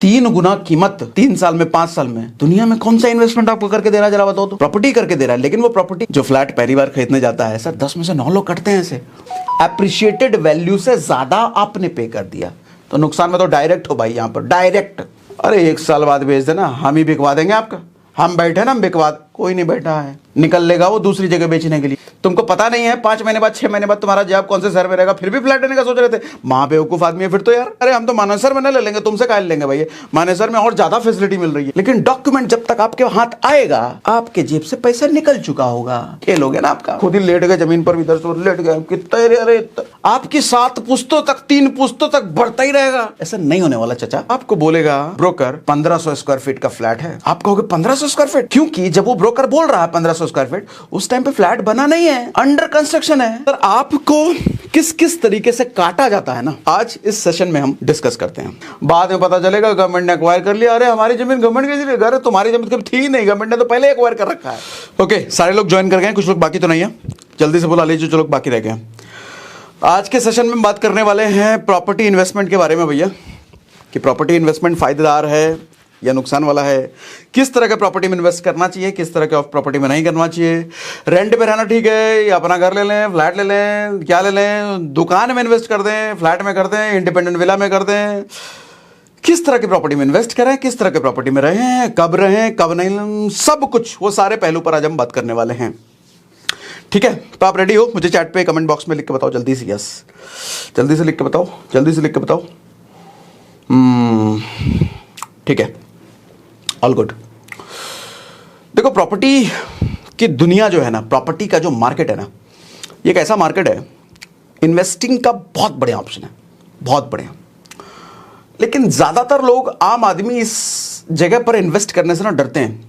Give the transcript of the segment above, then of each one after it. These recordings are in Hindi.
3 गुना कीमत 3 साल में, 5 साल में। दुनिया में कौन सा इन्वेस्टमेंट आपको करके दे रहा है, जरा बताओ तो। प्रॉपर्टी करके दे रहा है, लेकिन वो प्रॉपर्टी जो फ्लैट पहली बार खरीदने जाता है सर, 10 में से 9 लोग कटते हैं ऐसे। एप्रिशिएटेड वैल्यू से ज्यादा आपने पे कर दिया तो नुकसान में तो डायरेक्ट हो भाई, यहां पर डायरेक्ट। अरे 1 साल बाद बेच देना, हम ही बिकवा देंगे आपका। हम बैठे ना, हम बिकवा, कोई नहीं बैठा है, निकल लेगा वो दूसरी जगह बेचने के लिए। तुमको पता नहीं है 5 महीने बाद, 6 महीने बाद तुम्हारा जॉब कौन से शहर में रहेगा, फिर भी फ्लैट लेने का सोच रहे थे। माँ बेवकूफ आदमी है फिर तो यार। अरे हम तो मानेसर में ले लेंगे, तुमसे काहे लेंगे भाई, मानेसर में और ज्यादा फैसिलिटी मिल रही है। लेकिन डॉक्यूमेंट जब तक आपके हाथ आएगा, आपके जेब से पैसा निकल चुका होगा। खेल हो गया ना आपका। खुद ही लेट गए जमीन पर, इधर से लेट गए कितना। अरे आपकी 7 पुश्तों तक, 3 पुश्तों तक बढ़ता ही रहेगा। ऐसा नहीं होने वाला चाचा। आपको बोलेगा ब्रोकर 1500 स्क्वायर फीट का फ्लैट है, आप कहोगे 1500 स्क्वायर फीट, क्योंकि जब वो ब्रोकर बोल रहा है 1500 स्क्वायर फीट, उस टाइम पे फ्लैट बना नहीं है, अंडर कंस्ट्रक्शन है। सर आपको किस किस तरीके से काटा जाता है ना, आज इस सेशन में हम डिस्कस करते हैं। बाद में पता चलेगा गवर्नमेंट ने एक्वायर कर लिया। अरे हमारी जमीन गवर्नमेंट की जमीन, अरे तुम्हारी जमीन कभी थी नहीं, गवर्नमेंट ने तो पहले एक्वायर कर रखा है। ओके, सारे लोग ज्वाइन कर गए, कुछ लोग बाकी तो नहीं है, जल्दी से बुला लीजिए जो लोग बाकी रह गए। आज के सेशन में बात करने वाले हैं प्रॉपर्टी इन्वेस्टमेंट के बारे में भैया, कि प्रॉपर्टी इन्वेस्टमेंट फायदेदार है या नुकसान वाला है, किस तरह के प्रॉपर्टी में इन्वेस्ट करना चाहिए, किस तरह के ऑफ प्रॉपर्टी में नहीं करना चाहिए, रेंट पे रहना ठीक है या अपना घर ले लें, फ्लैट ले लें, क्या ले लें, दुकान में इन्वेस्ट कर दें, फ्लैट में कर दें, इंडिपेंडेंट विला में कर दें, किस तरह की प्रॉपर्टी में इन्वेस्ट करें, किस तरह के प्रॉपर्टी में रहें, कब नहीं, सब कुछ वो सारे पहलू पर आज हम बात करने वाले हैं। ठीक है, तो आप रेडी हो? मुझे चैट पे कमेंट बॉक्स में लिख के बताओ जल्दी से। यस, जल्दी से लिख के बताओ, जल्दी से लिख के बताओ। ठीक है, ऑल गुड। देखो, प्रॉपर्टी की दुनिया जो है ना, प्रॉपर्टी का जो मार्केट है ना, ये एक ऐसा मार्केट है, इन्वेस्टिंग का बहुत बढ़िया ऑप्शन है, बहुत बढ़िया। लेकिन ज्यादातर लोग, आम आदमी इस जगह पर इन्वेस्ट करने से ना डरते हैं,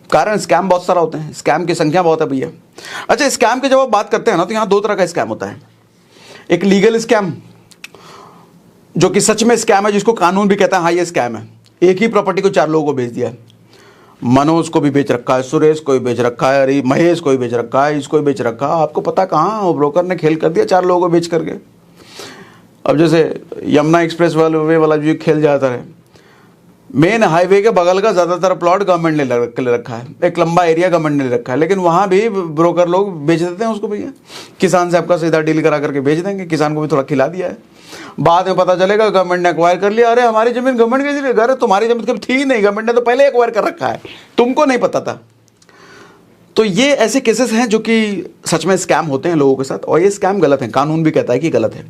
कारण स्कैम बहुत सारा होते हैं, स्कैम की संख्या बहुत है भैया। अच्छा, स्कैम की जब आप बात करते हैं ना, तो यहां 2 तरह का स्कैम होता है। एक लीगल स्कैम, जो कि सच में स्कैम है, जिसको कानून भी कहता है हाँ ये स्कैम है। एक ही प्रॉपर्टी को 4 लोगों को बेच दिया है, मनोज को भी बेच रखा है, सुरेश को भी बेच रखा है, अरे महेश को भी बेच रखा है, इसको भी बेच रखा है। आपको पता कहाँ, वो ब्रोकर ने खेल कर दिया 4 लोगों को बेच करके। अब जैसे यमुना एक्सप्रेस वे वाला जो खेल जाता है, मेन हाईवे के बगल का ज्यादातर प्लॉट गवर्नमेंट ने ले रखा है, एक लंबा एरिया गवर्नमेंट ने ले रखा है, लेकिन वहां भी ब्रोकर लोग बेच देते हैं उसको भैया। किसान से आपका सीधा डील करा करके बेच देंगे, किसान को भी थोड़ा खिला दिया है, बाद में पता चलेगा गवर्नमेंट ने एक्वायर कर लिया। अरे हमारी जमीन गवर्नमेंट की जमीन, अरे तुम्हारी जमीन कभी थी नहीं, गवर्नमेंट ने तो पहले एक्वायर कर रखा है, तुमको नहीं पता था। तो ये ऐसे केसेस हैं जो कि सच में स्कैम होते हैं लोगों के साथ, और ये स्कैम गलत है, कानून भी कहता है कि गलत है।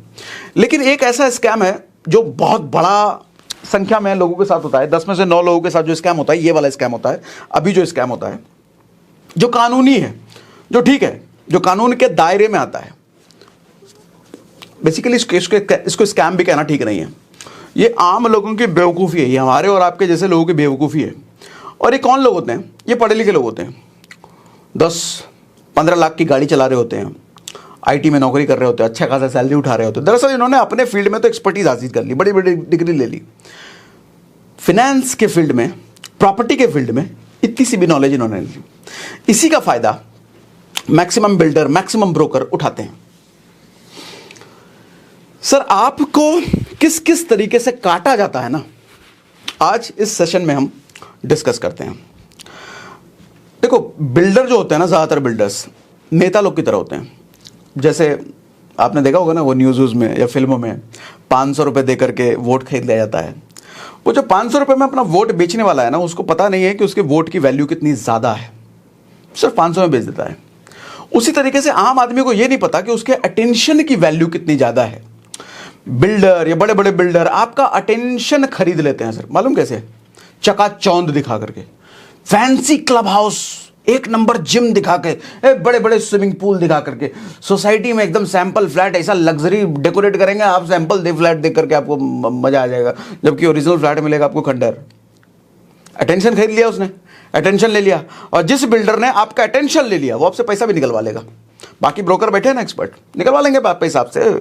लेकिन एक ऐसा स्कैम है जो बहुत बड़ा संख्या में लोगों के साथ होता है, 10 में से 9 लोगों के साथ जो स्कैम होता है, ये वाला स्कैम होता है। अभी जो स्कैम होता है, जो कानूनी है, जो ठीक है, जो कानून के दायरे में आता है, बेसिकली इसको स्कैम भी कहना ठीक नहीं है। ये आम लोगों की बेवकूफ़ी है, ये हमारे और आपके जैसे लोगों की बेवकूफ़ी है। और ये कौन लोग होते हैं? ये पढ़े लिखे लोग होते हैं, 10-15 लाख की गाड़ी चला रहे होते हैं, आईटी में नौकरी कर रहे होते हैं, अच्छा खासा सैलरी उठा रहे होते हैं। दरअसल इन्होंने अपने फील्ड में तो एक्सपर्टीज हासिल कर ली, बड़ी बड़ी डिग्री ले ली, फिनेंस के फील्ड में, प्रॉपर्टी के फील्ड में इतनी सी भी नॉलेज इन्होंने ली। इसी का फायदा मैक्सिमम बिल्डर, मैक्सिमम ब्रोकर उठाते हैं। सर आपको किस किस तरीके से काटा जाता है ना, आज इस सेशन में हम डिस्कस करते हैं। देखो, बिल्डर जो होते हैं ना, ज्यादातर बिल्डर्स नेता लोग की तरह होते हैं। जैसे आपने देखा होगा ना, वो न्यूज़ में या फिल्मों में 500 रुपये दे करके वोट खरीद लिया जाता है। वो जो 500 रुपये में अपना वोट बेचने वाला है ना, उसको पता नहीं है कि उसके वोट की वैल्यू कितनी ज़्यादा है, सिर्फ 500 में बेच देता है। उसी तरीके से आम आदमी को ये नहीं पता कि उसके अटेंशन की वैल्यू कितनी ज़्यादा है। बिल्डर या बड़े बड़े बिल्डर आपका अटेंशन खरीद लेते हैं सर, मालूम कैसे? चकाचौंध दिखा करके, fancy club house, 1 number gym दिखा के, बड़े बड़े स्विमिंग पूल दिखा करके, सोसाइटी में एकदम सैंपल फ्लैट, ऐसा लग्जरी डेकोरेट करेंगे आप, सैंपल दे फ्लैट देख करके आपको मजा आ जाएगा, जबकि ओरिजिनल फ्लैट मिलेगा आपको खंडर। अटेंशन खरीद लिया उसने, अटेंशन ले लिया, और जिस बिल्डर ने आपका अटेंशन ले लिया वो आपसे पैसा भी निकलवा लेगा। बाकी ब्रोकर बैठे हैं ना, एक्सपर्ट, निकलवा लेंगे पैसा आपसे।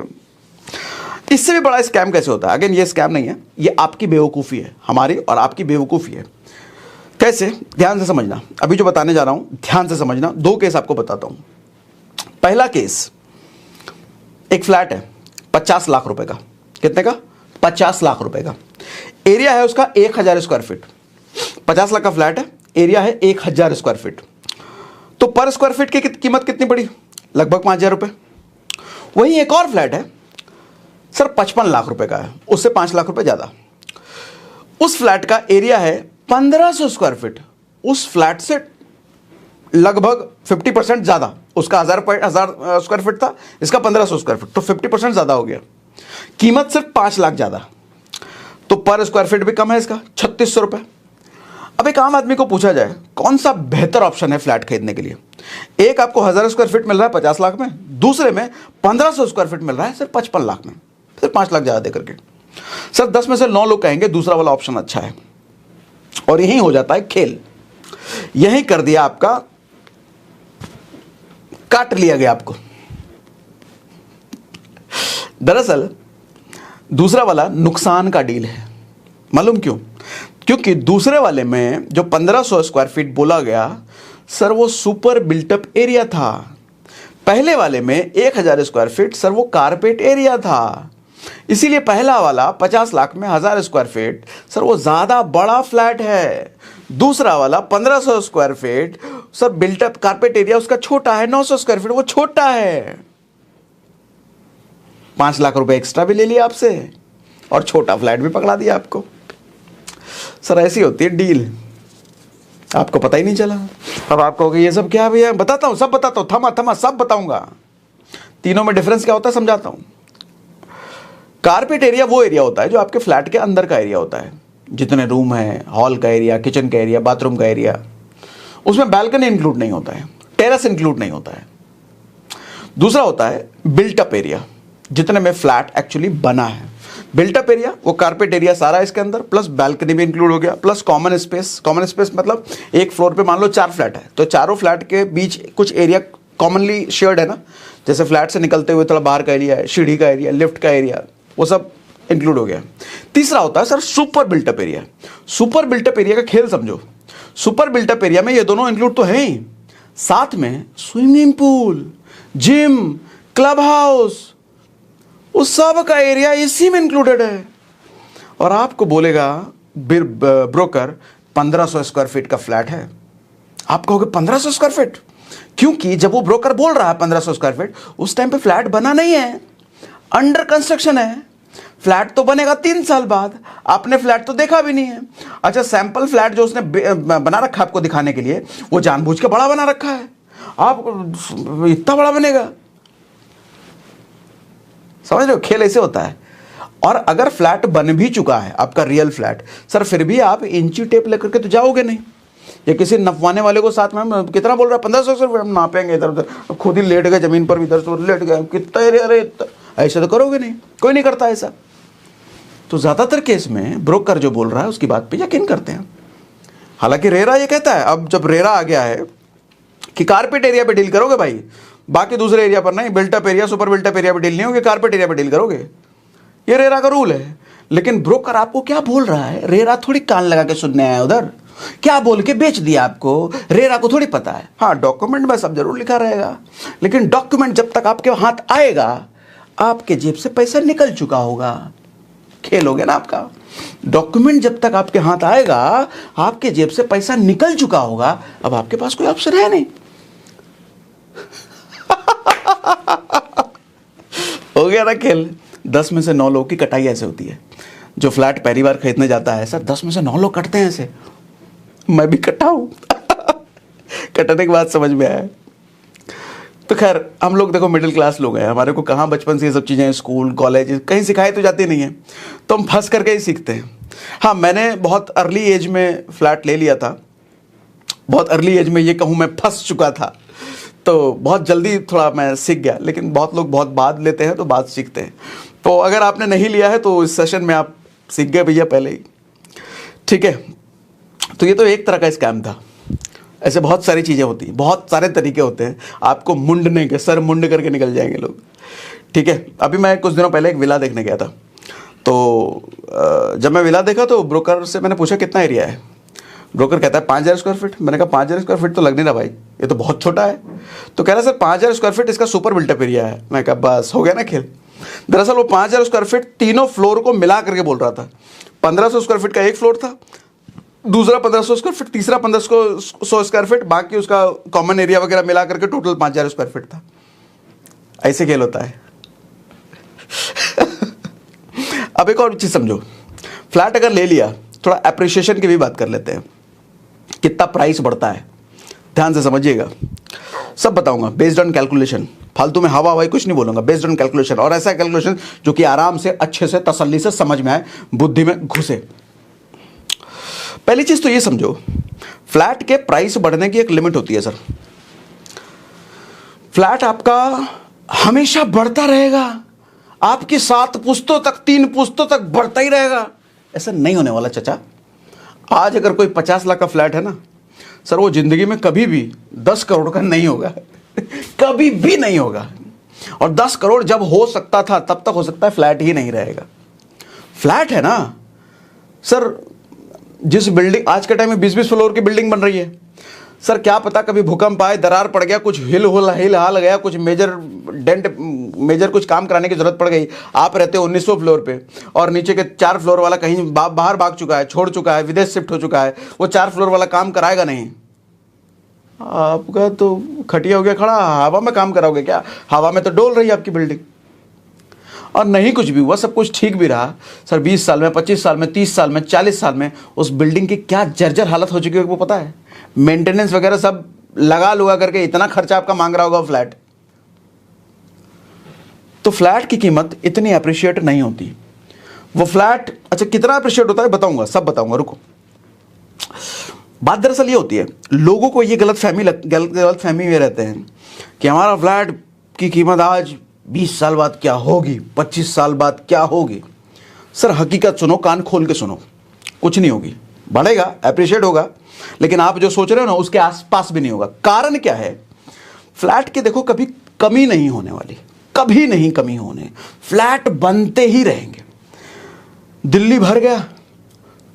इससे भी बड़ा स्कैम कैसे होता है? अगेन ये स्कैम नहीं है, ये आपकी बेवकूफ़ी है, हमारी और आपकी बेवकूफ़ी है। कैसे? ध्यान से समझना, अभी जो बताने जा रहा हूं ध्यान से समझना। 2 केस आपको बताता हूं। पहला केस, एक फ्लैट है 50 लाख रुपए का। कितने का? 50 लाख रुपए का। एरिया है उसका 1000 स्क्वायर फीट, 50 लाख का फ्लैट है, एरिया है 1000 स्क्वायर फीट, तो पर स्क्वायर फीट की कीमत कितनी पड़ी? लगभग 5000 रुपये। वहीं एक और फ्लैट है सर 55 लाख रुपए का है, उससे 5 लाख रुपए ज़्यादा। उस फ्लैट का एरिया है 1500 स्क्वायर फीट, उस फ्लैट से लगभग 50% ज़्यादा। उसका 1000 स्क्वायर फीट था, इसका 1500 स्क्वायर फीट, तो 50% ज़्यादा हो गया। कीमत सिर्फ 5 लाख ज़्यादा, तो पर स्क्वायर फीट भी कम है इसका 3600 रुपये। अब एक आम आदमी को पूछा जाए कौन सा बेहतर ऑप्शन है फ्लैट खरीदने के लिए? एक आपको 1000 स्क्वायर फीट मिल रहा है 50 लाख में, दूसरे में 1500 स्क्वायर फीट मिल रहा है सिर्फ 55 लाख में, सिर्फ 5 लाख ज़्यादा दे करके। सर 10 में से 9 लोग कहेंगे दूसरा वाला ऑप्शन अच्छा है, और यही हो जाता है खेल। यही कर दिया आपका, काट लिया गया आपको। दरअसल दूसरा वाला नुकसान का डील है। मालूम क्यों? क्योंकि दूसरे वाले में जो 1500 स्क्वायर फीट बोला गया सर वो सुपर बिल्टअप एरिया था, पहले वाले में 1000 स्क्वायर फीट सर वो कारपेट एरिया था। इसीलिए पहला वाला 50 लाख में 1000 स्क्वायर फीट सर वो ज़्यादा बड़ा फ्लैट है, दूसरा वाला 1500 square feet sir built up carpet area उसका छोटा है, 900 स्क्वायर फीट वो छोटा है। 5 लाख रुपए एक्स्ट्रा भी ले लिया आपसे और छोटा फ्लैट भी पकड़ा दिया आपको। सर ऐसी होती है डील, आपको पता ही नहीं चला। अब आप कहोगे ये सब क्या है भैया? बताता हूँ, सब बताता हूँ, थमा थमा सब बताऊंगा। तीनों में डिफरेंस क्या होता है समझाता हूँ। कारपेट एरिया वो एरिया होता है जो आपके फ्लैट के अंदर का एरिया होता है, जितने रूम है, हॉल का एरिया, किचन का एरिया, बाथरूम का एरिया, उसमें बालकनी इंक्लूड नहीं होता है, टेरेस इंक्लूड नहीं होता है। दूसरा होता है बिल्टअप एरिया, जितने में फ्लैट एक्चुअली बना है। बिल्टअप एरिया वो कारपेट एरिया सारा इसके अंदर, प्लस बालकनी भी इंक्लूड हो गया, plus common space. Common space मतलब एक फ्लोर पे मान लो 4 फ्लैट है, तो चारों फ्लैट के बीच कुछ एरिया कॉमनली शेयर्ड है ना, जैसे फ्लैट से निकलते हुए थोड़ा बाहर का एरिया है, सीढ़ी का एरिया, लिफ्ट का एरिया, वो सब इंक्लूड हो गया। तीसरा होता है sir super built up area. Super built up area का खेल समझो। सुपर बिल्टअप एरिया में ये दोनों इंक्लूड तो है ही, साथ में swimming pool, gym, club house, उस सब का एरिया इसी में इंक्लूडेड है। और आपको बोलेगा ब्रोकर 1500 स्क्वायर फीट का फ्लैट है। आप कहोगे 1500 स्क्वायर फीट? क्योंकि जब वो ब्रोकर बोल रहा है 1500 स्क्वायर फीट, उस टाइम पे फ्लैट बना नहीं है, अंडर कंस्ट्रक्शन है। फ्लैट तो बनेगा 3 साल बाद, आपने फ्लैट तो देखा भी नहीं है। अच्छा, सैंपल फ्लैट जो उसने बना रखा आपको दिखाने के लिए, वो जानबूझ के बड़ा बना रखा है। आप इतना बड़ा बनेगा? समझ रहे हो, खेल ऐसे होता है। और अगर फ्लैट बन भी चुका है आपका रियल फ्लैट, सर फिर भी आप इंची टेप लेकर के तो जाओगे नहीं, या किसी नपवाने वाले को साथ में कितना बोल रहा है 1500 स्क्वायर फीट, हम नापेंगे इधर उधर, खुद ही लेट गए जमीन पर, इधर से लेट गए, कितना एरिया, अरे ऐसा तो करोगे नहीं, कोई नहीं करता ऐसा। तो ज़्यादातर केस में ब्रोकर जो बोल रहा है उसकी बात पे यकीन करते हैं। हालांकि रेरा ये कहता है, अब जब रेरा आ गया है कि कारपेट एरिया पे डील करोगे भाई, बाकी दूसरे एरिया पर नहीं, built up area, super built up area पे डील नहीं होगी, कारपेट एरिया पे डील करोगे। ये रेरा का रूल है। लेकिन ब्रोकर आपको क्या बोल रहा है, रेरा थोड़ी कान लगा के सुनने आया उधर, क्या बोल के बेच दिया आपको, रेरा को थोड़ी पता है। हाँ, डॉक्यूमेंट में सब जरूर लिखा रहेगा, लेकिन डॉक्यूमेंट जब तक आपके हाथ आएगा, आपके जेब से पैसा निकल चुका होगा। खेल हो गया ना आपका। डॉक्यूमेंट जब तक आपके हाथ आएगा, आपके जेब से पैसा निकल चुका होगा, अब आपके पास कोई ऑप्शन है नहीं। हो गया ना खेल। 10 में से 9 लोगों की कटाई ऐसे होती है। जो फ्लैट पहली बार खरीदने जाता है, सर 10 में से 9 लोग कटते हैं ऐसे, मैं भी कटा हूं। कटने के बाद समझ में आया। तो खैर, हम लोग देखो मिडिल क्लास लोग हैं, हमारे को कहाँ बचपन से ये सब चीज़ें, स्कूल कॉलेज कहीं सिखाई तो जाती नहीं है, तो हम फंस करके ही सीखते हैं। हाँ, मैंने बहुत अर्ली एज में फ्लैट ले लिया था, बहुत अर्ली एज में ये कहूँ मैं फंस चुका था, तो बहुत जल्दी थोड़ा मैं सीख गया। लेकिन बहुत लोग बहुत बाद लेते हैं तो बाद सीखते हैं। तो अगर आपने नहीं लिया है तो इस सेशन में आप सीख गए भैया पहले ही, ठीक है। तो ये तो एक तरह का स्कैम था। ऐसे बहुत सारी चीज़ें होती हैं, बहुत सारे तरीके होते हैं आपको मुंडने के, सर मुंड करके निकल जाएंगे लोग, ठीक है। अभी मैं कुछ दिनों पहले एक विला देखने गया था, तो जब मैं विला देखा तो ब्रोकर से मैंने पूछा कितना एरिया है। ब्रोकर कहता है 5000 स्क्वायर फीट। मैंने कहा 5000 स्क्वायर फीट तो लग नहीं रहा भाई, ये तो बहुत छोटा है। तो कह रहा सर 5000 स्क्वायर फीट इसका सुपर बिल्टअप एरिया है। मैं कहा बस हो गया ना खेल। दरअसल वो 5000 स्क्वायर फीट तीनों फ्लोर को मिला करके बोल रहा था। 1500 स्क्वायर फीट का एक फ्लोर था, दूसरा 1500 स्क्वायर फीट, तीसरा 1500 स्क्वायर फीट, बाकी उसका कॉमन एरिया वगैरह मिला करके टोटल 5000 स्क्वायर फीट था। ऐसे खेल होता है। अब एक और चीज समझो, फ्लैट अगर ले लिया, थोड़ा एप्रिसिएशन की भी बात कर लेते हैं, कितना प्राइस बढ़ता है, ध्यान से समझिएगा, सब बताऊंगा बेस्ड ऑन कैलकुलेशन, फालतू में हवा हवाई कुछ नहीं बोलूंगा, बेस्ड ऑन कैलकुलेशन, और ऐसा कैलकुलेशन जो कि आराम से अच्छे से तसल्ली से समझ में आए, बुद्धि में घुसे। पहली चीज तो ये समझो, फ्लैट के प्राइस बढ़ने की एक लिमिट होती है सर। फ्लैट आपका हमेशा बढ़ता रहेगा, आपकी 7 पुश्तों तक, 3 पुश्तों तक बढ़ता ही रहेगा, ऐसा नहीं होने वाला चाचा। आज अगर कोई 50 लाख का फ्लैट है ना सर, वो जिंदगी में कभी भी 10 करोड़ का नहीं होगा। कभी भी नहीं होगा। और 10 करोड़ जब हो सकता था तब तक हो सकता है फ्लैट ही नहीं रहेगा। फ्लैट है ना सर, जिस बिल्डिंग आज के टाइम में 20-20 फ्लोर की बिल्डिंग बन रही है सर, क्या पता कभी भूकंप आए, दरार पड़ गया, कुछ हिल हाल गया, कुछ मेजर कुछ काम कराने की जरूरत पड़ गई, आप रहते हो 1900 फ्लोर पे और नीचे के 4 फ्लोर वाला कहीं बाहर भाग चुका है, छोड़ चुका है, विदेश शिफ्ट हो चुका है, वो 4 फ्लोर वाला काम कराएगा नहीं, आपका तो खटिया हो गया खड़ा, हवा में काम कराओगे क्या? हवा में तो डोल रही है आपकी बिल्डिंग। और नहीं कुछ भी हुआ, सब कुछ ठीक भी रहा सर, 20 साल में, 25 साल में, 30 साल में, 40 साल में उस बिल्डिंग की क्या जर्जर हालत हो चुकी है वो पता है? मेंटेनेंस वगैरह सब लगा करके इतना खर्चा आपका मांग रहा होगा फ्लैट। तो फ्लैट की कीमत इतनी अप्रिशिएट नहीं होती। वो फ्लैट अच्छा कितना अप्रिशिएट होता है बताऊंगा, सब बताऊंगा, रुको। बात दरअसल ये होती है, लोगों को ये गलत फहमी में रहते हैं कि हमारा फ्लैट की कीमत आज 20 साल बाद क्या होगी, 25 साल बाद क्या होगी। सर हकीकत सुनो, कान खोल के सुनो, कुछ नहीं होगी, बढ़ेगा, अप्रिशिएट होगा, लेकिन आप जो सोच रहे हो ना उसके आसपास भी नहीं होगा। कारण क्या है? फ्लैट की देखो कभी कमी नहीं होने वाली, कभी नहीं कमी होने, फ्लैट बनते ही रहेंगे। दिल्ली भर गया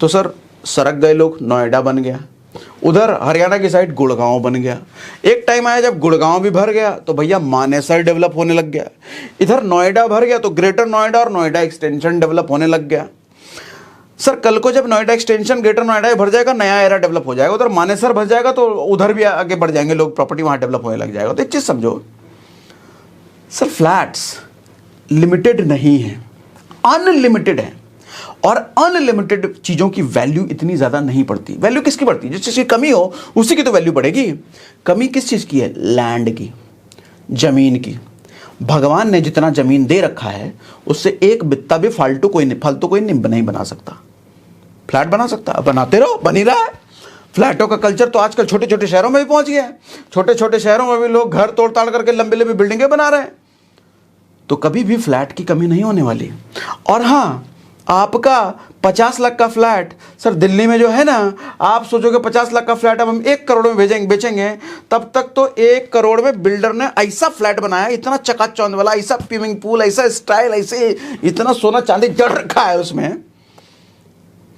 तो सर सरक गए लोग, नोएडा बन गया, उधर हरियाणा की साइड गुड़गांव बन गया, एक टाइम आया जब गुड़गांव भी भर गया तो भैया मानेसर डेवलप होने लग गया, इधर नोएडा भर गया तो ग्रेटर नोएडा और नोएडा एक्सटेंशन डेवलप होने लग गया। सर कल को जब नोएडा एक्सटेंशन ग्रेटर नोएडा भर जाएगा, नया एरा डेवलप हो जाएगा, उधर मानेसर भर जाएगा तो उधर भी आगे बढ़ जाएंगे लोग, प्रॉपर्टी वहां डेवलप होने लग जाएगा। तो एक चीज समझो सर, फ्लैट्स लिमिटेड नहीं है, अनलिमिटेड है, और अनलिमिटेड चीजों की वैल्यू इतनी ज्यादा नहीं पड़ती। वैल्यू किसकी बढ़ती है? जिस चीज की कमी हो उसी की तो वैल्यू बढ़ेगी। कमी किस चीज की है? लैंड की, जमीन की। भगवान ने जितना जमीन दे रखा है उससे एक बित्ता भी फालतू कोई नहीं बना सकता। फ्लैट बना सकता, बनाते रहो, बन ही रहा है। फ्लैटों का कल्चर तो आजकल छोटे छोटे शहरों में भी पहुंच गया है। छोटे छोटे शहरों में भी लोग घर तोड़ ताड़ करके लंबी लंबी बिल्डिंगें बना रहे हैं। तो कभी भी फ्लैट की कमी नहीं होने वाली। और हाँ, आपका 50 लाख का फ्लैट सर दिल्ली में जो है ना, आप सोचोगे 50 लाख का फ्लैट अब हम 1 करोड़ में बेचेंगे, तब तक तो 1 करोड़ में बिल्डर ने ऐसा फ्लैट बनाया, इतना चकाचौंध वाला, ऐसा स्विमिंग पूल, ऐसा स्टाइल, ऐसे इतना सोना चांदी जड़ रखा है उसमें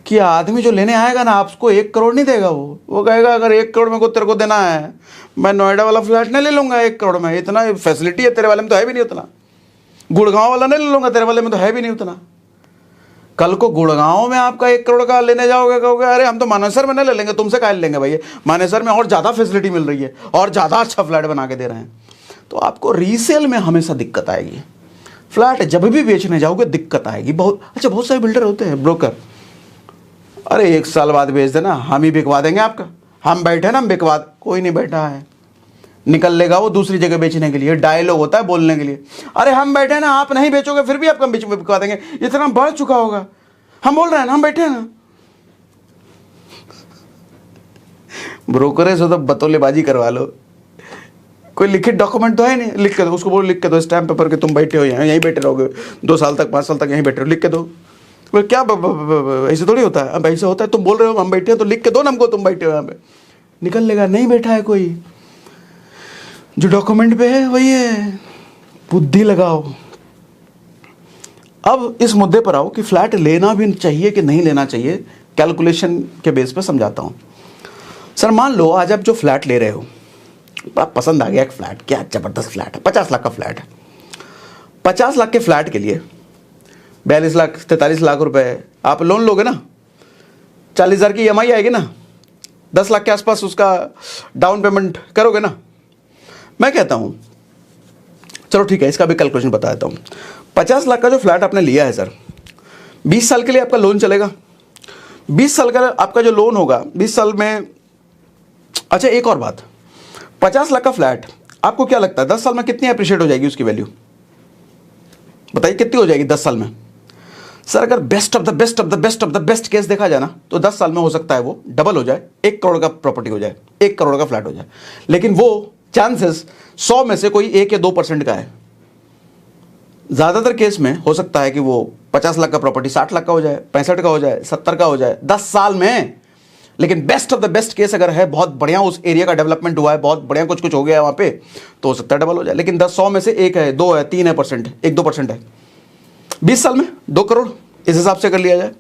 कि आदमी जो लेने आएगा ना आपको 1 करोड़ नहीं देगा। वो कहेगा अगर 1 करोड़ में को तेरे को देना है, मैं नोएडा वाला फ्लैट नहीं ले लूंगा 1 करोड़ में, इतना फैसिलिटी है तेरे वाले में तो है भी नहीं उतना। गुड़गांव वाला नहीं ले लूंगा, तेरे वाले में तो है भी नहीं उतना। कल को गुड़गांव में आपका 1 करोड़ का लेने जाओगे, कहोगे अरे हम तो मानेसर में नहीं ले लेंगे, तुमसे काहे लेंगे भैया, मानेसर में और ज़्यादा फैसिलिटी मिल रही है और ज़्यादा अच्छा फ्लैट बना के दे रहे हैं। तो आपको रीसेल में हमेशा दिक्कत आएगी। फ्लैट जब भी बेचने जाओगे दिक्कत आएगी। बहुत सारे बिल्डर होते हैं, ब्रोकर, अरे 1 साल बाद बेच देना, हम ही बिकवा देंगे आपका, हम बैठे ना, हम बिकवा। कोई नहीं बैठा है, निकल लेगा वो दूसरी जगह बेचने के लिए। डायलॉग होता है बोलने के लिए, अरे हम बैठे हैं ना, आप नहीं बेचोगे फिर भी आपका बीच में बिकवा देंगे, इतना बढ़ चुका होगा, हम बोल रहे हैं ना, हम बैठे हैं ना। ब्रोकर है सो तो बतौलेबाजी करवा लो, कोई लिखित डॉक्यूमेंट तो है नहीं, लिख के दो उसको, बोलो लिख के दो स्टैम्प पेपर के तुम बैठे हो यहाँ, यहीं बैठे रहोगे 2 साल तक, 5 साल तक यहीं बैठे रहो, लिख के दो। क्या ऐसे थोड़ी होता है? अब ऐसे होता है, तुम बोल रहे हो हम बैठे हैं तो लिख के दो ना हमको, तुम बैठे हो यहाँ पे। निकल लेगा, नहीं बैठा है कोई, जो डॉक्यूमेंट पे है वही है। बुद्धि लगाओ। अब इस मुद्दे पर आओ कि फ्लैट लेना भी चाहिए कि नहीं लेना चाहिए, कैलकुलेशन के बेस पे समझाता हूं। सर मान लो आज आप जो फ्लैट ले रहे हो, बड़ा पसंद आ गया एक फ्लैट, क्या जबरदस्त फ्लैट है, 50 लाख का फ्लैट है। 50 लाख के फ्लैट के लिए 42 लाख 43 लाख रुपए आप लोन लोगे ना, 40,000 की EMI आएगी ना, 10 लाख के आसपास उसका डाउन पेमेंट करोगे ना। मैं कहता हूं चलो ठीक है, इसका भी कैलकुलेशन बता देता हूं। 50 लाख का जो फ्लैट आपने लिया है सर, 20 साल के लिए आपका लोन चलेगा। 20 साल का आपका जो लोन होगा 20 साल में। अच्छा एक और बात, 50 लाख का फ्लैट आपको क्या लगता है 10 साल में कितनी अप्रिशिएट हो जाएगी उसकी वैल्यू? बताइए कितनी हो जाएगी 10 साल में? सर अगर best of the best of the best of the best case देखा जाए ना तो 10 साल में हो सकता है वो डबल हो जाए, 1 करोड़ का प्रॉपर्टी हो जाए, 1 करोड़ का फ्लैट हो जाए। लेकिन वो चांसेस 100 में से कोई 1 या 2% का है। ज्यादातर केस में हो सकता है कि वो 50 लाख का प्रॉपर्टी 60 लाख का हो जाए, 65 का हो जाए, 70 का हो जाए 10 साल में। लेकिन best of the best case अगर है, बहुत बढ़िया उस एरिया का डेवलपमेंट हुआ है, बहुत बढ़िया कुछ कुछ हो गया है वहां पे, तो हो सकता है डबल हो जाए। लेकिन 100 में से 1 है, 2 है, 3 है परसेंट, 1-2% है। 20 साल में 2 करोड़ इस हिसाब से कर लिया जाए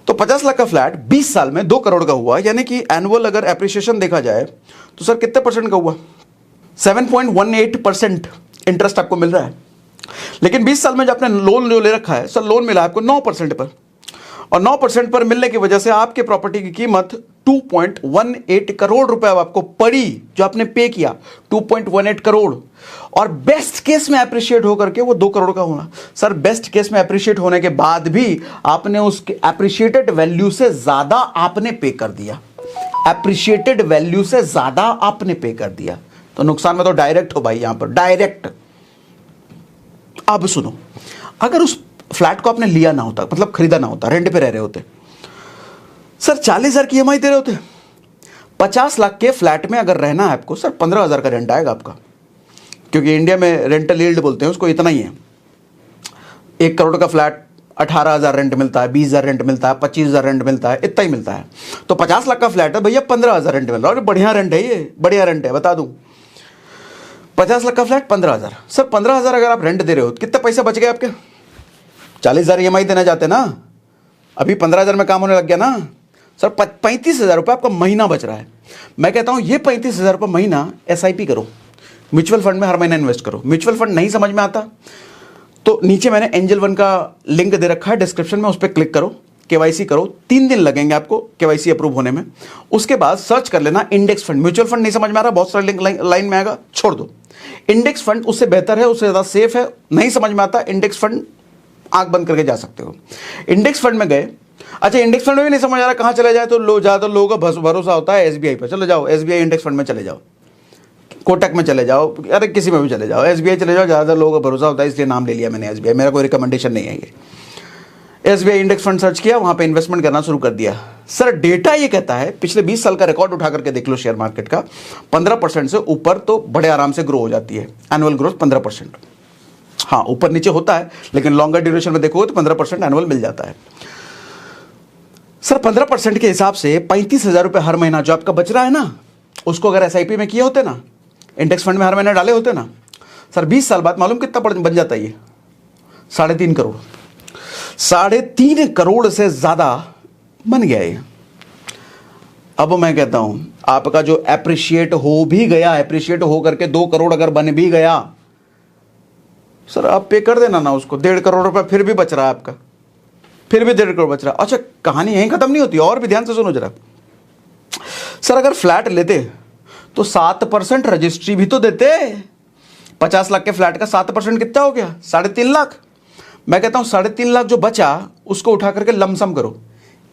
तो 50 लाख का फ्लैट 20 साल में 2 करोड़ का हुआ, यानी कि एनुअल अगर एप्रिसिएशन देखा जाए तो सर कितने परसेंट का हुआ? 7.18% इंटरेस्ट आपको मिल रहा है। लेकिन 20 साल में जो आपने लोन जो ले रखा है सर, लोन मिला आपको 9% पर, और 9% पर मिलने की वजह से आपके प्रॉपर्टी की कीमत 2.18 करोड़ रुपए आपको पड़ी, जो आपने पे किया 2.18 करोड़। और बेस्ट केस में अप्रिशिएट होकर के वो 2 करोड़ का होना। सर बेस्ट केस में अप्रिशिएट होने के बाद भी आपने उसके अप्रिशिएटेड वैल्यू से ज्यादा आपने पे कर दिया, अप्रिशिएटेड वैल्यू से ज्यादा आपने पे कर दिया, तो नुकसान में तो डायरेक्ट हो भाई, यहां पर डायरेक्ट। अब सुनो, अगर उस फ्लैट को आपने लिया ना होता, मतलब खरीदा ना होता, रेंट पे रह रहे होते, सर 40,000 की EMI दे रहे होते। 50 लाख के फ्लैट में अगर रहना है आपको सर, 15,000 का रेंट आएगा आपका, क्योंकि इंडिया में रेंटल यील्ड बोलते हैं उसको, इतना ही है। 1 करोड़ का फ्लैट 18,000 रेंट मिलता है, 20,000 रेंट मिलता है, 25,000 रेंट मिलता है, इतना ही मिलता है। तो 50 लाख का फ्लैट है भैया, 15,000 रेंट मिल रहा है, बढ़िया रेंट है, ये बढ़िया रेंट है, बता दूं। 50 लाख का फ्लैट 15,000, सर 15,000 अगर आप रेंट दे रहे हो कितने पैसे बच गए आपके? 40,000 EMI देना चाहते ना, अभी 15,000 में काम होने लग गया ना सर। 35,000 रुपये आपका महीना बच रहा है। मैं कहता हूं ये 35,000 रुपये महीना SIP करो, म्यूचुअल फंड में हर महीना इन्वेस्ट करो। म्यूचुअल फंड नहीं समझ में आता तो नीचे मैंने एंजल वन का लिंक दे रखा है डिस्क्रिप्शन में, उस पर क्लिक करो, KYC करो, 3 दिन लगेंगे आपको KYC अप्रूव होने में। उसके बाद सर्च कर लेना इंडेक्स फंड। म्यूचुअल फंड नहीं समझ में आ रहा, बहुत सारे लिंक लाइन में आएगा, छोड़ दो। इंडेक्स फंड उससे बेहतर है, उससे ज्यादा सेफ है। नहीं समझ में आता, इंडेक्स फंड आंख बंद करके जा सकते हो। इंडेक्स फंड में गए, अच्छा इंडेक्स फंड में भी नहीं समझ आ रहा कहां चले जाए, तो ज्यादा लोगों का भरोसा होता है SBI पर। चलो जाओ SBI इंडेक्स फंड में चले जाओ, कोटक में चले जाओ, अरे किसी में भी चले जाओ, SBI चले जाओ, ज्यादा लोगों का भरोसा होता है इसलिए नाम ले लिया मैंने SBI, मेरा कोई रिकमेंडेशन नहीं है ये। SBI इंडेक्स फंड सर्च किया, वहां पे इन्वेस्टमेंट करना शुरू कर दिया। सर डेटा ये कहता है, पिछले 20 साल का रिकॉर्ड उठा करके देख लो शेयर मार्केट का, 15% से ऊपर तो बड़े आराम से ग्रो हो जाती है, एनुअल ग्रोथ 15%। हाँ ऊपर नीचे होता है, लेकिन लॉन्गर ड्यूरेशन में देखोगे तो 15% एनुअल मिल जाता है। सर 15% के हिसाब से 35,000 रुपये हर महीना जो आपका बच रहा है ना, उसको अगर SIP में किए होते ना, इंडेक्स फंड में हर महीने डाले होते ना, सर 20 साल बाद मालूम कितना बन जाता है ये? 3.5 करोड़। 3.5 करोड़ से ज्यादा बन गया ये। अब मैं कहता हूं आपका जो एप्रिशिएट हो भी गया, एप्रिशिएट हो करके 2 करोड़ अगर बन भी गया, सर आप पे कर देना ना उसको, 1.5 करोड़ रुपए फिर भी बच रहा है आपका, फिर भी 1.5 करोड़ बच रहा है। अच्छा कहानी यहीं खत्म नहीं होती, और भी ध्यान से सुनो जरा। सर अगर फ्लैट लेते तो 7% रजिस्ट्री भी तो देते। 50 लाख के फ्लैट का 7% कितना हो गया? 3.5 लाख। मैं कहता हूं 3.5 लाख जो बचा उसको उठा करके लमसम करो।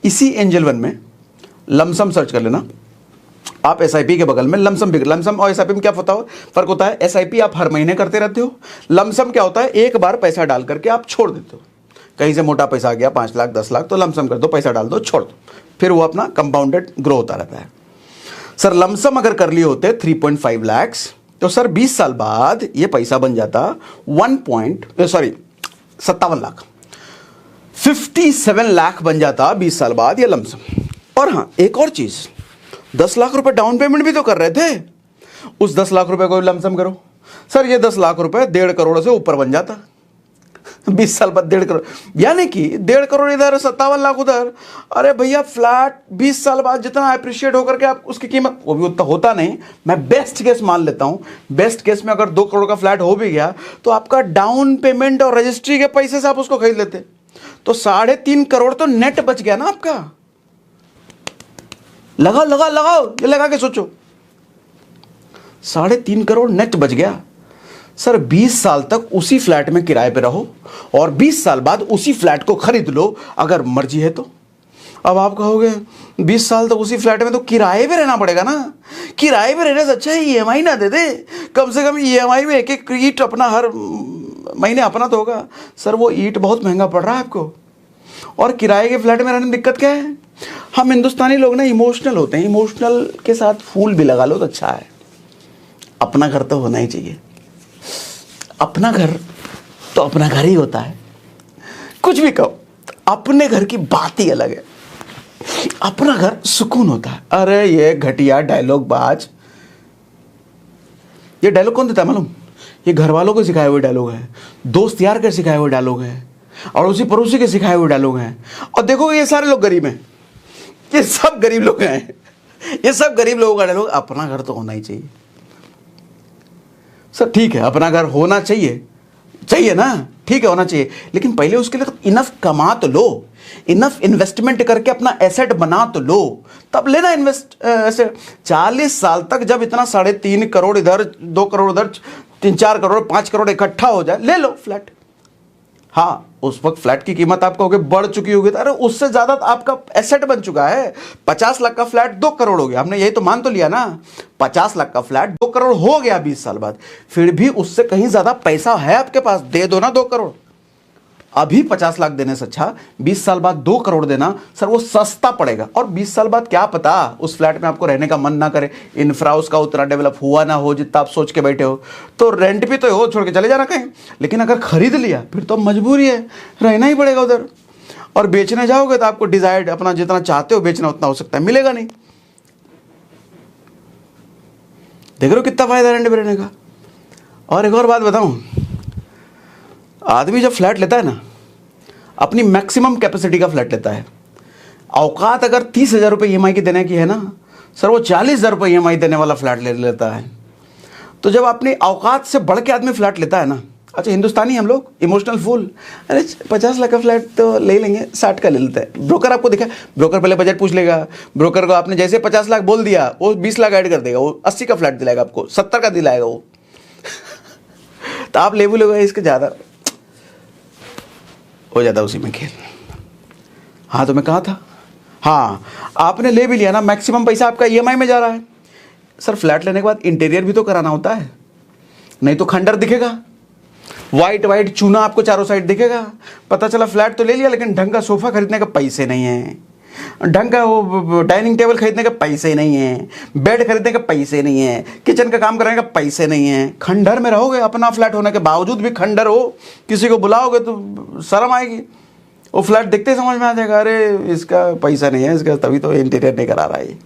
इसी एंजल वन में लमसम सर्च कर लेना आप, SIP के बगल में लमसम भी। लमसम और SIP में क्या फर्क होता है? SIP आप हर महीने करते रहते हो, लमसम क्या होता है, एक बार पैसा डाल करके आप छोड़ देते हो। कहीं से मोटा पैसा आ गया 5 लाख 10 लाख, तो लमसम कर दो, पैसा डाल दो, छोड़ दो, फिर वो अपना कंपाउंडेड ग्रो होता रहता है। सर लमसम अगर कर लिए होते 3.5 लाख, तो सर 20 साल बाद ये पैसा बन जाता 57 लाख, 57 लाख बन जाता 20 साल बाद ये लमसम। और हाँ एक और चीज, 10 लाख रुपए डाउन पेमेंट भी तो कर रहे थे, उस 10 लाख रुपए को लमसम करो। सर ये 10 लाख रुपए 1.5 करोड़ से ऊपर बन जाता 20 साल बाद 1.5 करोड़, यानी कि 1.5 करोड़ इधर 57 लाख उधर। अरे भैया फ्लैट 20 साल बाद जितना अप्रिशिएट होकर के आप उसकी कीमत, वो भी उतना होता नहीं, मैं बेस्ट केस मान लेता हूं। बेस्ट केस में अगर 2 करोड़ का फ्लैट हो भी गया तो आपका डाउन पेमेंट और रजिस्ट्री के पैसे से आप उसको खरीद लेते। तो 3.5 करोड़ तो नेट बच गया ना आपका। लगाओ लगाओ लगाओ, ये लगा के सोचो, 3.5 करोड़ नेट बच गया। सर 20 साल तक उसी फ्लैट में किराए पे रहो और 20 साल बाद उसी फ्लैट को खरीद लो अगर मर्जी है तो। अब आप कहोगे 20 साल तक उसी फ्लैट में तो किराए पे रहना पड़ेगा ना। किराए पे रहने से अच्छा है ईएमआई ना दे दे, कम से कम ईएमआई में एक एक ईंट अपना हर महीने अपना तो होगा। सर वो ईंट बहुत महंगा पड़ रहा है आपको, और किराए के फ्लैट में रहने में दिक्कत क्या है। हम हिंदुस्तानी लोग ना इमोशनल होते हैं, इमोशनल के साथ फूल भी लगा लो तो अच्छा है। अपना घर तो होना ही चाहिए, अपना घर तो अपना घर ही होता है। कुछ भी कहो, अपने घर की बात ही अलग है। अपना घर सुकून होता है। अरे ये घटिया डायलॉग बाज, ये डायलॉग कौन देता है मालूम? ये घर वालों को सिखाए हुए डायलॉग है, दोस्त यार के सिखाए हुए डायलॉग है, अड़ोसी पड़ोसी के सिखाए हुए डायलॉग हैं। और देखो ये सारे लोग गरीब हैं, ये सब गरीब लोग हैं, ये सब गरीब लोगों का डायलॉग। अपना घर तो होना ही चाहिए। सर ठीक है, अपना घर होना चाहिए, चाहिए ना, ठीक है होना चाहिए, लेकिन पहले उसके लिए इनफ कमा तो लो, इनफ इन्वेस्टमेंट करके अपना एसेट बना तो लो, तब लेना इन्वेस्ट एसेट। 40 साल तक जब इतना 3.5 करोड़ इधर, 2 करोड़ उधर, 3-4 करोड़ 5 करोड़ इकट्ठा हो जाए, ले लो फ्लैट। हाँ उस वक्त फ्लैट की कीमत आपका होगी बढ़ चुकी होगी, अरे उससे ज्यादा आपका एसेट बन चुका है। 50 लाख का फ्लैट 2 करोड़ हो गया, हमने यही तो मान तो लिया ना। 50 लाख का फ्लैट 2 करोड़ हो गया 20 साल बाद, फिर भी उससे कहीं ज्यादा पैसा है आपके पास, दे दो ना 2 करोड़। अभी 50 लाख देने से अच्छा 20 साल बाद 2 करोड़ देना। सर वो सस्ता पड़ेगा, और 20 साल बाद क्या पता उस फ्लैट में आपको रहने का मन ना करे, इंफ्रा उसका उतना डेवलप हुआ ना हो जितना आप सोच के बैठे हो, तो रेंट भी तो हो, छोड़ के चले जाना कहीं। लेकिन अगर खरीद लिया फिर तो मजबूरी है, रहना ही पड़ेगा उधर। और बेचने जाओगे तो आपको डिजायर्ड अपना जितना चाहते हो बेचना उतना हो सकता है, मिलेगा नहीं। देख रहे हो कितना फायदा रेंट पे रहने का। और एक और बात बताऊं, आदमी जब फ्लैट लेता है ना, अपनी मैक्सिमम कैपेसिटी का फ्लैट लेता है। औकात अगर 30,000 रुपये ईएमआई की देने की है ना, सर वो 40,000 रुपये ईएमआई देने वाला फ्लैट ले लेता है। तो जब अपनी औकात से बढ़ के आदमी फ्लैट लेता है ना, अच्छा हिंदुस्तानी हम लोग इमोशनल फूल, अरे 50 लाख का फ्लैट तो ले लेंगे, 60 का ले लेते हैं। ब्रोकर आपको दिखा, ब्रोकर पहले बजट पूछ लेगा, ब्रोकर को आपने जैसे 50 लाख बोल दिया वो 20 लाख ऐड कर देगा, वो 80 का फ्लैट दिलाएगा आपको, 70 का दिलाएगा वो। तो आप लेवल हो गए इसके ज़्यादा हो जाता उसी में खेल। हाँ तो मैं कहा था, हाँ आपने ले भी लिया ना, मैक्सिमम पैसा आपका ईएमआई में जा रहा है। सर फ्लैट लेने के बाद इंटीरियर भी तो कराना होता है, नहीं तो खंडर दिखेगा, वाइट वाइट चूना आपको चारों साइड दिखेगा। पता चला फ्लैट तो ले लिया लेकिन ढंग का सोफा खरीदने का पैसे नहीं है, ढंग का वो डाइनिंग टेबल खरीदने के पैसे नहीं है, बेड खरीदने के पैसे नहीं है, किचन का काम कराने का पैसे नहीं है। खंडर में रहोगे, अपना फ्लैट होने के बावजूद भी खंडर हो, किसी को बुलाओगे तो शर्म आएगी। वो फ्लैट देखते ही समझ में आ जाएगा, अरे इसका पैसा नहीं है, इसका तभी तो इंटीरियर नहीं करा रहा है।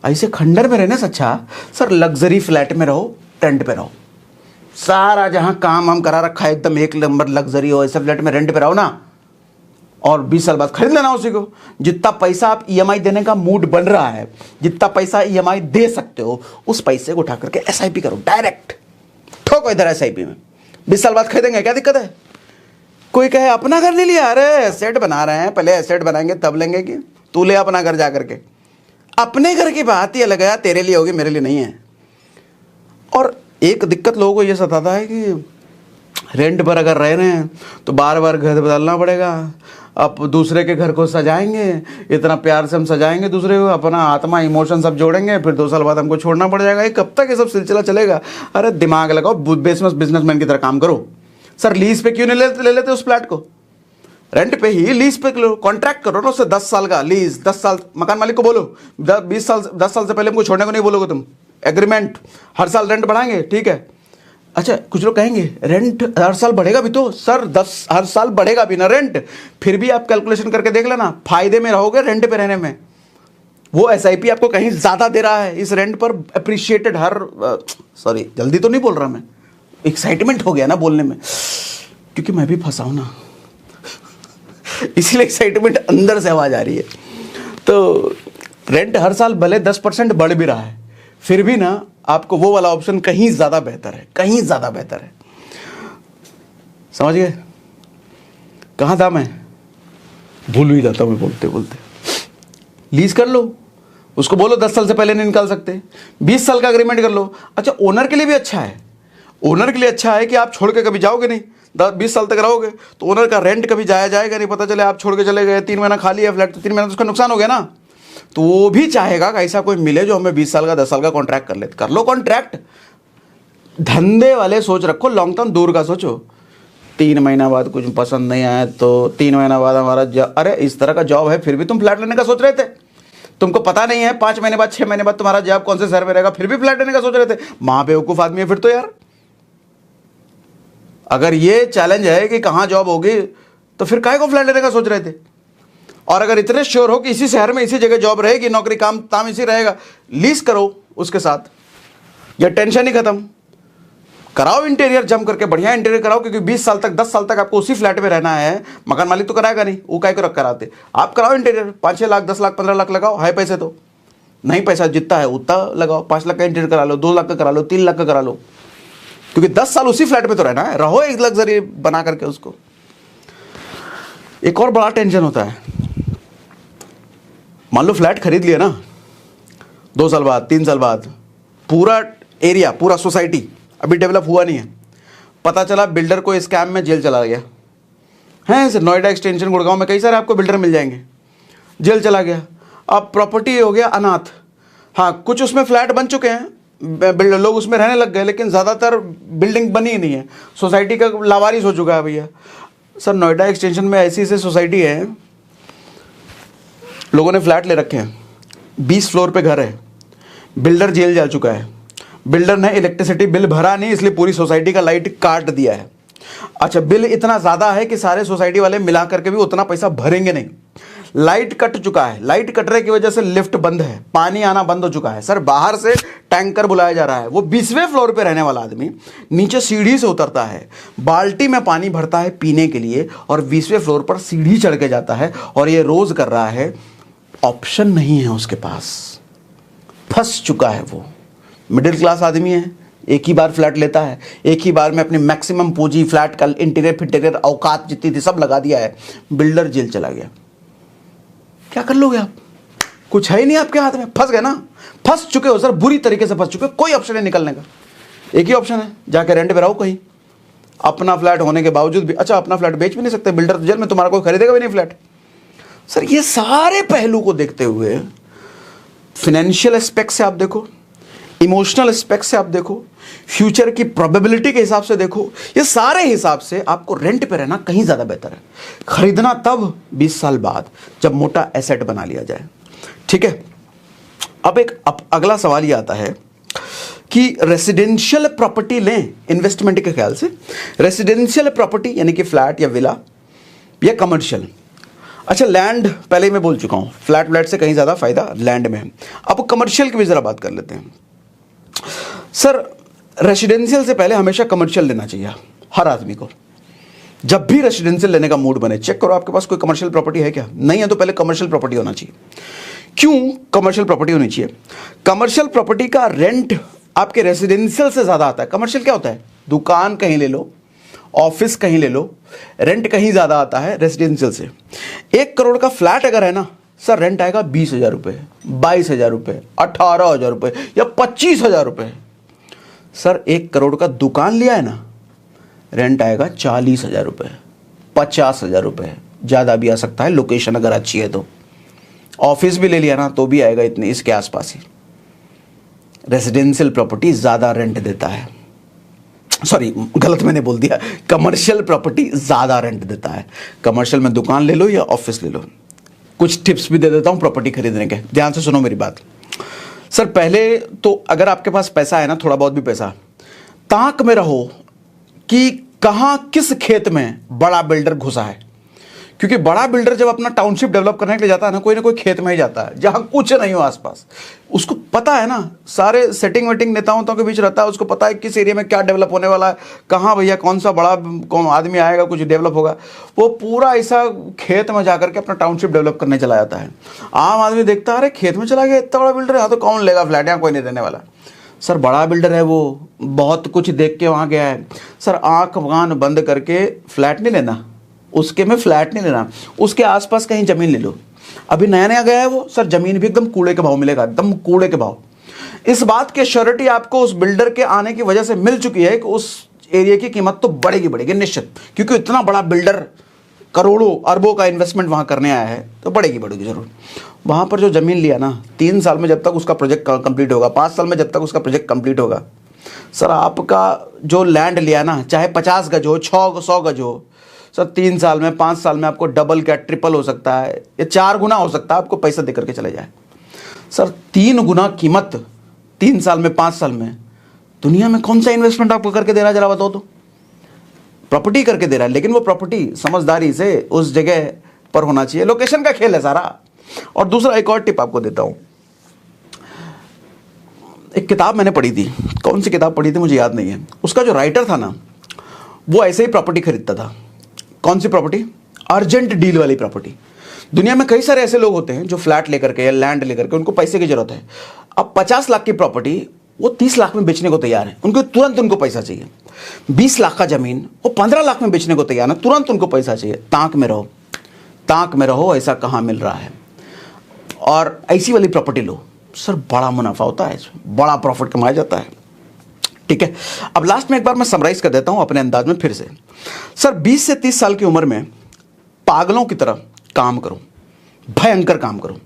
ऐसे खंडर में रहने से अच्छा सर लग्जरी फ्लैट में रहो, रेंट पे रहो। सारा जहां काम हम करा रखा है एकदम 1 नंबर लग्जरी हो, ऐसे फ्लैट में रेंट पे रहो ना, और 20 साल बाद खरीद लेना उसी को। जितना पैसा आप ईएमआई देने का मूड बन रहा है, जितना पैसा ईएमआई दे सकते हो, उस पैसे को उठा करके एसआईपी करो, डायरेक्ट ठोको इधर एसआईपी में। 20 साल बाद खरीदेंगे, क्या दिक्कत है? कोई कहे अपना घर नहीं लिया, अरे एसेट बना रहे हैं, पहले एसेट बनाएंगे तब लेंगे। कि तू ले अपना घर जा करके, अपने घर की बात ही अलग है, तेरे लिए होगी मेरे लिए नहीं है। और एक दिक्कत लोगों को यह सताता है कि रेंट पर अगर रह रहे हैं तो बार बार घर बदलना पड़ेगा, अब दूसरे के घर को सजाएंगे, इतना प्यार से हम सजाएंगे दूसरे को, अपना आत्मा इमोशन सब जोड़ेंगे, फिर 2 साल बाद हमको छोड़ना पड़ जाएगा। ये कब तक ये सब सिलसिला चलेगा? अरे दिमाग लगाओ, बिजनेसमैन की तरह काम करो। सर लीज पे क्यों नहीं ले लेते उस फ्लैट को? रेंट पे ही, लीज पे कॉन्ट्रैक्ट करो ना उससे, 10 साल का लीज। 10 साल मकान मालिक को बोलो, 10 साल से पहले हमको छोड़ने को नहीं बोलोगे तुम, एग्रीमेंट, हर साल रेंट बढ़ाएंगे, ठीक है। अच्छा कुछ लोग कहेंगे रेंट हर साल बढ़ेगा भी तो। सर हर साल बढ़ेगा भी ना रेंट, फिर भी आप कैलकुलेशन करके देख लेना, फायदे में रहोगे रेंट पे रहने में। वो एसआईपी आपको कहीं ज़्यादा दे रहा है इस रेंट पर, अप्रिशिएटेड सॉरी जल्दी तो नहीं बोल रहा मैं, एक्साइटमेंट हो गया ना बोलने में, क्योंकि मैं भी फंसा हूं ना इसीलिए एक्साइटमेंट अंदर से आवाज आ रही है। तो रेंट हर साल भले 10% बढ़ भी रहा है, फिर भी ना आपको वो वाला ऑप्शन कहीं ज़्यादा बेहतर है, कहीं ज़्यादा बेहतर है। समझ गए? कहाँ था मैं, भूल ही जाता मैं बोलते बोलते। लीज कर लो, उसको बोलो 10 साल से पहले नहीं निकाल सकते, 20 साल का अग्रीमेंट कर लो। अच्छा, ओनर के लिए भी अच्छा है, ओनर के लिए अच्छा है कि आप छोड़ के कभी जाओगे नहीं, 10-20 साल तक रहोगे तो ओनर का रेंट कभी जाएगा नहीं। पता चले आप छोड़ के चले गए, 3 महीना खाली है फ्लैट, तो 3 महीना तो उसका नुकसान हो गया ना। तो वो भी चाहेगा कि ऐसा कोई मिले जो हमें 20 साल का 10 साल का कॉन्ट्रैक्ट कर ले। कर लो कॉन्ट्रैक्ट। धंधे वाले सोच रखो, लॉन्ग टर्म दूर का सोचो। 3 महीना बाद कुछ पसंद नहीं आया तो 3 महीना बाद हमारा अरे इस तरह का जॉब है, फिर भी तुम फ्लैट लेने का सोच रहे थे। तुमको पता नहीं है 5 महीने बाद 6 महीने बाद तुम्हारा जॉब कौन से शहर में रहेगा, फिर भी फ्लैट लेने का सोच रहे थे। महाबेवकूफ आदमी है फिर तो यार। अगर ये चैलेंज है कि कहाँ जॉब होगी तो फिर काहे को फ्लैट लेने का सोच रहे थे। और अगर इतने श्योर हो कि इसी शहर में इसी जगह जॉब रहेगी, नौकरी काम ताम इसी रहेगा, लीज करो उसके साथ, या टेंशन ही खत्म। कराओ इंटीरियर जम करके, बढ़िया इंटीरियर कराओ, क्योंकि 20 साल तक 10 साल तक आपको उसी फ्लैट में रहना है। मकान मालिक तो कराएगा नहीं, वो काहे को रख कराते। आप कराओ इंटीरियर, 5-6 लाख 10 लाख 15 लाख लगाओ, है पैसे तो नहीं, पैसा जितना है उतना लगाओ। 5 लाख का इंटीरियर करा लो, 2 लाख का करा लो, 3 लाख का करा लो, क्योंकि 10 साल उसी फ्लैट में तो रहना है। रहो एक लग्जरी बना करके उसको। एक और बड़ा टेंशन होता है, मान लो फ्लैट खरीद लिया ना, 2 साल बाद 3 साल बाद पूरा एरिया पूरा सोसाइटी अभी डेवलप हुआ नहीं है, पता चला बिल्डर को स्कैम में जेल चला गया है। सर नोएडा एक्सटेंशन गुड़गांव में कई सारे आपको बिल्डर मिल जाएंगे, जेल चला गया। अब प्रॉपर्टी हो गया अनाथ। हाँ, कुछ उसमें फ्लैट बन चुके हैं, बिल्डर लोग उसमें रहने लग गए, लेकिन ज़्यादातर बिल्डिंग बनी ही नहीं है, सोसाइटी का लावारिस हो चुका है भैया। सर नोएडा एक्सटेंशन में ऐसी ऐसी सोसाइटी है, लोगों ने फ्लैट ले रखे हैं, 20 फ्लोर पे घर है, बिल्डर जेल जा चुका है, बिल्डर ने इलेक्ट्रिसिटी बिल भरा नहीं इसलिए पूरी सोसाइटी का लाइट काट दिया है। अच्छा, बिल इतना ज़्यादा है कि सारे सोसाइटी वाले मिला करके भी उतना पैसा भरेंगे नहीं। लाइट कट चुका है, लाइट कटने की वजह से लिफ्ट बंद है, पानी आना बंद हो चुका है। सर बाहर से टैंकर बुलाया जा रहा है, वो 20वें फ्लोर पे रहने वाला आदमी नीचे सीढ़ी से उतरता है, बाल्टी में पानी भरता है पीने के लिए, और 20वें फ्लोर पर सीढ़ी चढ़ के जाता है, और ये रोज कर रहा है। ऑप्शन नहीं है उसके पास, फंस चुका है वो। मिडिल क्लास आदमी है, एक ही बार फ्लैट लेता है, एक ही बार में अपनी मैक्सिमम पूंजी फ्लैट का इंटीरियर फिटीरियर औकात जितनी थी सब लगा दिया है, बिल्डर जेल चला गया। क्या कर लोगे आप? कुछ है ही नहीं आपके हाथ में, फंस गए ना। फंस चुके हो सर, बुरी तरीके से फंस चुके हो। कोई ऑप्शन नहीं निकलने का, एक ही ऑप्शन है, जाके रेंट पे रहो कहीं। अपना फ्लैट होने के बावजूद भी, अच्छा अपना फ्लैट बेच भी नहीं सकते, बिल्डर जेल में, तुम्हारा कोई खरीदेगा भी नहीं फ्लैट। सर ये सारे पहलू को देखते हुए फाइनेंशियल एस्पेक्ट से आप देखो, इमोशनल एस्पेक्ट से आप देखो, फ्यूचर की प्रोबेबिलिटी के हिसाब से देखो, ये सारे हिसाब से आपको रेंट पे रहना कहीं ज़्यादा बेहतर है। खरीदना तब 20 साल बाद जब मोटा एसेट बना लिया जाए। ठीक है, अब अगला सवाल ये आता है कि रेसिडेंशियल प्रॉपर्टी लें इन्वेस्टमेंट के ख्याल से, रेसिडेंशियल प्रॉपर्टी यानी कि फ्लैट या विला या कमर्शियल। अच्छा, लैंड पहले ही मैं बोल चुका हूँ, फ्लैट से कहीं ज़्यादा फायदा लैंड में है। अब कमर्शियल की भी ज़रा बात कर लेते हैं। सर रेसिडेंशियल से पहले हमेशा कमर्शियल लेना चाहिए हर आदमी को। जब भी रेसिडेंशियल लेने का मूड बने, चेक करो आपके पास कोई कमर्शियल प्रॉपर्टी है क्या, नहीं है तो पहले कमर्शियल प्रॉपर्टी होना चाहिए। क्यों कमर्शियल प्रॉपर्टी होनी चाहिए? कमर्शियल प्रॉपर्टी का रेंट आपके रेसिडेंशियल से ज़्यादा आता है। कमर्शियल क्या होता है? दुकान कहीं ले लो, ऑफिस कहीं ले लो, रेंट कहीं ज़्यादा आता है रेसिडेंशियल से। 1 करोड़ का फ्लैट अगर है ना सर, रेंट आएगा 20,000 रुपये, 22,000 रुपये, 18,000 रुपये या 25,000 रुपये। सर 1 करोड़ का दुकान लिया है ना, रेंट आएगा 40,000 रुपये, 50,000 रुपये, ज़्यादा भी आ सकता है लोकेशन अगर अच्छी है तो। ऑफिस भी ले लिया ना तो भी आएगा इतने, इसके आसपास ही। रेसिडेंशियल प्रॉपर्टी ज़्यादा रेंट देता है, सॉरी गलत मैंने बोल दिया, कमर्शियल प्रॉपर्टी ज़्यादा रेंट देता है। कमर्शियल में दुकान ले लो या ऑफिस ले लो। कुछ टिप्स भी दे देता हूँ प्रॉपर्टी खरीदने के, ध्यान से सुनो मेरी बात। सर पहले तो अगर आपके पास पैसा है ना, थोड़ा बहुत भी पैसा, ताक में रहो कि कहाँ किस खेत में बड़ा बिल्डर घुसा है। क्योंकि बड़ा बिल्डर जब अपना टाउनशिप डेवलप करने के लिए जाता है ना कोई खेत में ही जाता है जहाँ कुछ नहीं हो आसपास। उसको पता है ना, सारे सेटिंग वेटिंग नेताओं के बीच रहता है, उसको पता है किस एरिया में क्या डेवलप होने वाला है, कहाँ भैया कौन सा बड़ा कौन आदमी आएगा कुछ डेवलप होगा। वो पूरा ऐसा खेत में जाकर के अपना टाउनशिप डेवलप करने चला जाता है। आम आदमी देखता है अरे खेत में चला गया, इतना बड़ा बिल्डर, यहाँ तो कौन लेगा फ्लैट, यहाँ कोई नहीं देने वाला। सर बड़ा बिल्डर है वो, बहुत कुछ देख के वहाँ गया है। सर आँख कान बंद करके फ्लैट नहीं लेना, उसके में फ्लैट नहीं लेना, उसके आसपास कहीं जमीन ले लो। अभी नया नया गया है वो, सर जमीन भी एकदम कूड़े के भाव मिलेगा, एकदम कूड़े के भाव। इस बात की श्योरिटी आपको उस बिल्डर के आने की वजह से मिल चुकी है कि उस एरिया की कीमत तो बढ़ेगी बढ़ेगी निश्चित, क्योंकि इतना बड़ा बिल्डर करोड़ों अरबों का इन्वेस्टमेंट वहां करने आया है, तो बढ़ेगी बढ़ेगी जरूर। वहां पर जो जमीन लिया ना, 3 साल में जब तक उसका प्रोजेक्ट कंप्लीट होगा, 5 साल में जब तक उसका प्रोजेक्ट कंप्लीट होगा, सर आपका जो लैंड लिया ना, चाहे 50 गज हो, 100 गज हो, सर 3 साल में 5 साल में आपको डबल क्या ट्रिपल हो सकता है, या 4 गुना हो सकता है, आपको पैसा दे करके चले जाए। सर 3 गुना कीमत 3 साल में 5 साल में, दुनिया में कौन सा इन्वेस्टमेंट आपको करके दे रहा है जरा बताओ तो? प्रॉपर्टी करके दे रहा है, लेकिन वो प्रॉपर्टी समझदारी से उस जगह पर होना चाहिए। लोकेशन का खेल है सारा। और दूसरा एक और टिप आपको देता हूं। एक किताब मैंने पढ़ी थी, कौन सी किताब पढ़ी थी मुझे याद नहीं है, उसका जो राइटर था ना, वो ऐसे ही प्रॉपर्टी खरीदता था। कौन सी प्रॉपर्टी? अर्जेंट डील वाली प्रॉपर्टी। दुनिया में कई सारे ऐसे लोग होते हैं जो फ्लैट लेकर के या लैंड लेकर के, उनको पैसे की जरूरत है। अब 50 लाख की प्रॉपर्टी वो 30 लाख में बेचने को तैयार है, उनको तुरंत उनको पैसा चाहिए। 20 लाख का जमीन वो 15 लाख में बेचने को तैयार है, तुरंत उनको पैसा चाहिए। ताक में रहो, ताक में रहो, ऐसा कहाँ मिल रहा है। और ऐसी वाली प्रॉपर्टी लो, सर बड़ा मुनाफा होता है इसमें, बड़ा प्रॉफिट कमाया जाता है। ठीक है, अब लास्ट में एक बार मैं समराइज कर देता हूं अपने अंदाज में फिर से। सर 20 से 30 साल की उम्र में पागलों की तरह काम करो, भयंकर काम करो।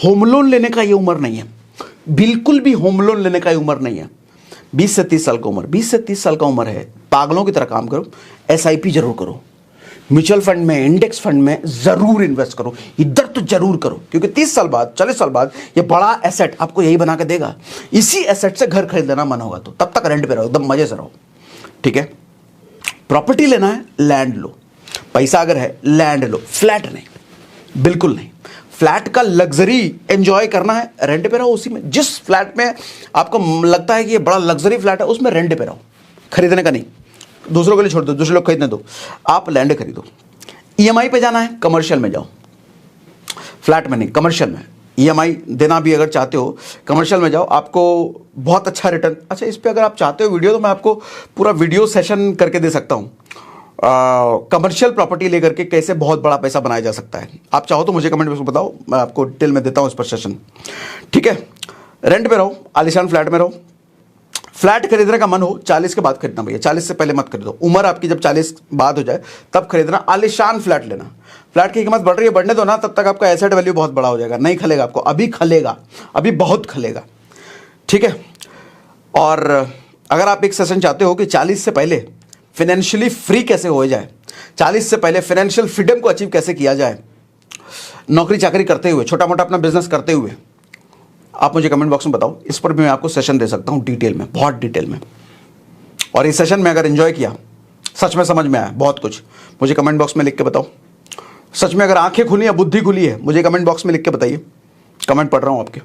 होम लोन लेने का ये उम्र नहीं है, बिल्कुल भी होम लोन लेने का ये उम्र नहीं है। 20 से 30 साल का उम्र, 20 से 30 साल का उम्र है, पागलों की तरह काम करो। SIP जरूर करो, म्यूचुअल फंड में, इंडेक्स फंड में जरूर इन्वेस्ट करो, इधर तो जरूर करो, क्योंकि 30 साल बाद, 40 साल बाद ये बड़ा एसेट आपको यही बना के देगा। इसी एसेट से घर खरीद लेना मन होगा तो, तब तक रेंट पे रहो, एकदम मजे से रहो। ठीक है, प्रॉपर्टी लेना है, लैंड लो। पैसा अगर है, लैंड लो, फ्लैट नहीं, बिल्कुल नहीं। फ्लैट का लग्जरी एंजॉय करना है, रेंट पे रहो उसी में। जिस फ्लैट में आपको लगता है कि ये बड़ा लग्जरी फ्लैट है, उसमें रेंट पे रहो, खरीदने का नहीं। दूसरों के लिए छोड़ दो, दूसरे लोग खरीदने दो, आप लैंड खरीदो। EMI पे जाना है, कमर्शियल में जाओ, फ्लैट में नहीं, कमर्शियल में। EMI देना भी अगर चाहते हो, कमर्शियल में जाओ, आपको बहुत अच्छा रिटर्न। अच्छा, इस पे अगर आप चाहते हो वीडियो, तो मैं आपको पूरा वीडियो सेशन करके दे सकता हूँ, कमर्शियल प्रॉपर्टी लेकर के कैसे बहुत बड़ा पैसा बनाया जा सकता है। आप चाहो तो मुझे कमेंट बॉक्स में बताओ, मैं आपको डिटेल में देता हूँ इस पर सेशन। ठीक है, रेंट पे रहो, आलिशान फ्लैट में रहो। फ्लैट खरीदने का मन हो 40 के बाद खरीदना भैया, 40 से पहले मत खरीदो। उम्र आपकी जब 40 बाद हो जाए तब खरीदना, आलिशान फ्लैट लेना। फ्लैट की कीमत बढ़ रही है, बढ़ने दो ना, तब तक आपका एसेट वैल्यू बहुत बड़ा हो जाएगा। नहीं खलेगा आपको, अभी खलेगा, अभी बहुत खलेगा। ठीक है, और अगर आप एक सेशन चाहते हो कि 40 से पहले फाइनेंशियली फ्री कैसे हो जाए, 40 से पहले फाइनेंशियल फ्रीडम को अचीव कैसे किया जाए, नौकरी चाकरी करते हुए, छोटा मोटा अपना बिजनेस करते हुए, आप मुझे कमेंट बॉक्स में बताओ। इस पर भी मैं आपको सेशन दे सकता हूं डिटेल में, बहुत डिटेल में। और इस सेशन में अगर एंजॉय किया, सच में समझ में आया बहुत कुछ, मुझे कमेंट बॉक्स में लिख के बताओ। सच में अगर आंखें खुली या बुद्धि खुली है, मुझे कमेंट बॉक्स में लिख के बताइए। कमेंट पढ़ रहा हूं आपके।